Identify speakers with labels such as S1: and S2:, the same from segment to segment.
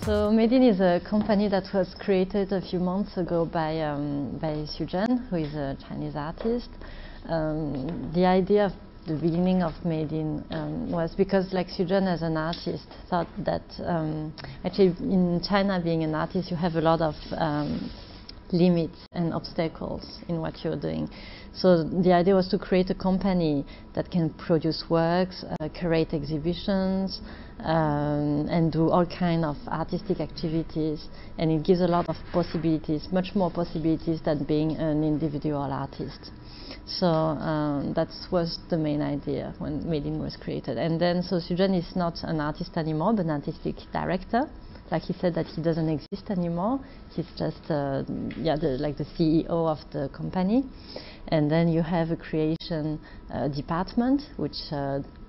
S1: So MadeIn is a company that was created a few months ago by Zhen, who is a Chinese artist. The idea of the beginning of MadeIn was because, like, Zhen as an artist thought that actually in China, being an artist, you have a lot of limits and obstacles in what you're doing. So the idea was to create a company that can produce works, curate exhibitions, and do all kinds of artistic activities, and it gives a lot of possibilities, much more possibilities than being an individual artist. So that was the main idea when MadeIn was created. And then, so Zhen is not an artist anymore, but an artistic director. Like, he said that he doesn't exist anymore. He's just like the CEO of the company. And then you have a creation department, which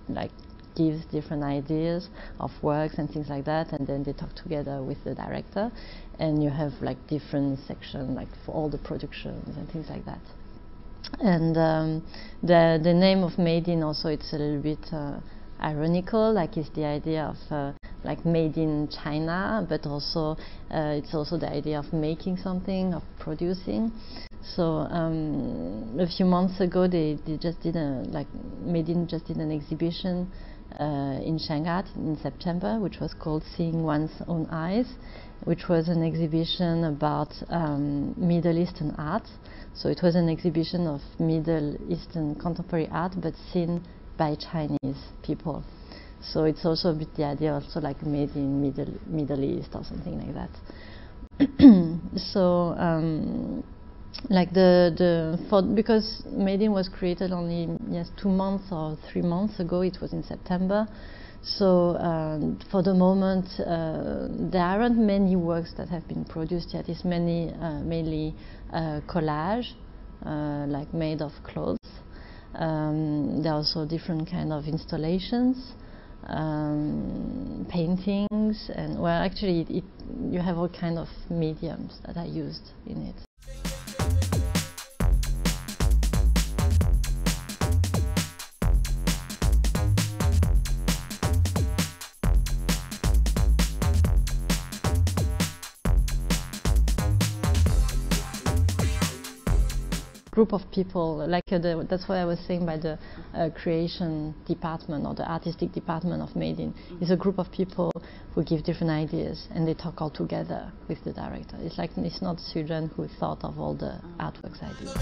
S1: like gives different ideas of works and things like that, and then they talk together with the director, and you have like different sections like for all the productions and things like that. And the name of MadeIn also, it's a little bit ironical, like it's the idea of like made in China, but also it's also the idea of making something, of producing. So a few months ago they just did MadeIn just did an exhibition in Shanghai in September, which was called Seeing One's Own Eyes, which was an exhibition about Middle Eastern art. So it was an exhibition of Middle Eastern contemporary art, but seen by Chinese people. So it's also a bit the idea also like made in Middle East or something like that. So like because MadeIn was created only 2 months or 3 months ago, it was in September. So for the moment there aren't many works that have been produced yet. It's mainly collage, like made of clothes. There are also different kind of installations, paintings, and well, actually you have all kind of mediums that are used in it. Group of people, like that's what I was saying by the creation department or the artistic department of MadeIn. It's a group of people who give different ideas and they talk all together with the director. It's like, it's not Zhen who thought of all the artworks ideas.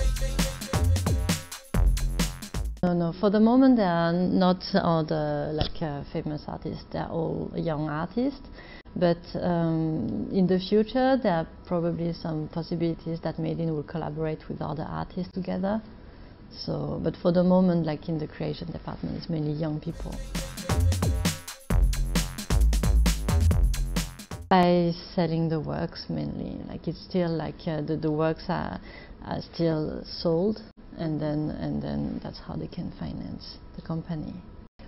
S1: No, for the moment they are not all the famous artists. They are all young artists. But in the future, there are probably some possibilities that MadeIn will collaborate with other artists together. So, but for the moment, like in the creation department, it's mainly young people. By selling the works mainly, like it's still like the works are still sold, and then that's how they can finance the company.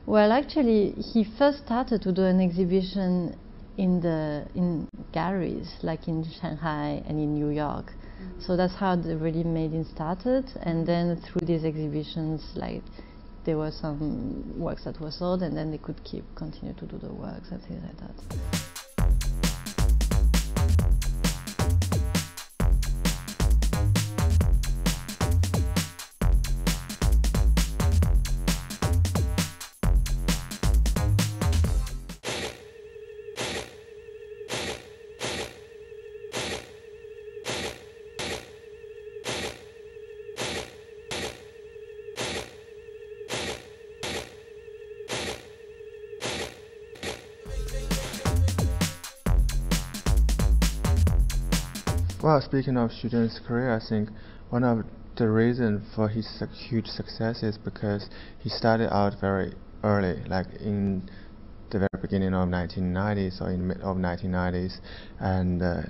S1: Well, actually, he first started to do an exhibition in galleries, like in Shanghai and in New York. So that's how the really MadeIn started, and then through these exhibitions, like there were some works that were sold, and then they could continue to do the works and things like that.
S2: Well, speaking of Zhen's career, I think one of the reasons for his huge success is because he started out very early, like in the very beginning of 1990s or in the mid of 1990s, and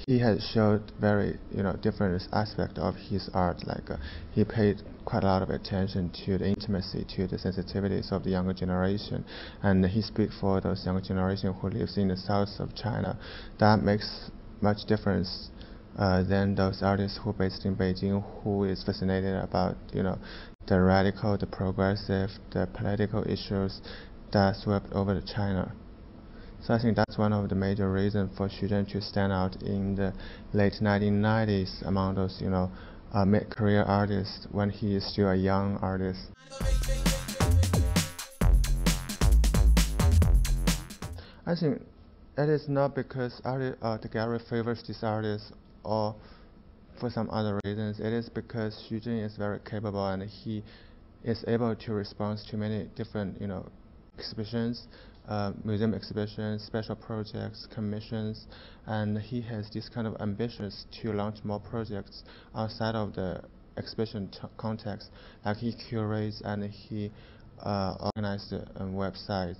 S2: he had showed very different aspect of his art. Like he paid quite a lot of attention to the intimacy, to the sensitivities of the younger generation, and he speaks for those younger generation who lives in the south of China. That makes much difference than those artists who are based in Beijing, who is fascinated about the radical, the progressive, the political issues that swept over China. So I think that's one of the major reasons for Zhen to stand out in the late 1990s among those, mid-career artists when he is still a young artist. I think it is not because the gallery favors this artist or for some other reasons. It is because Zhen is very capable and he is able to respond to many different, exhibitions, museum exhibitions, special projects, commissions, and he has this kind of ambitions to launch more projects outside of the exhibition context. Like he curates and he organizes websites.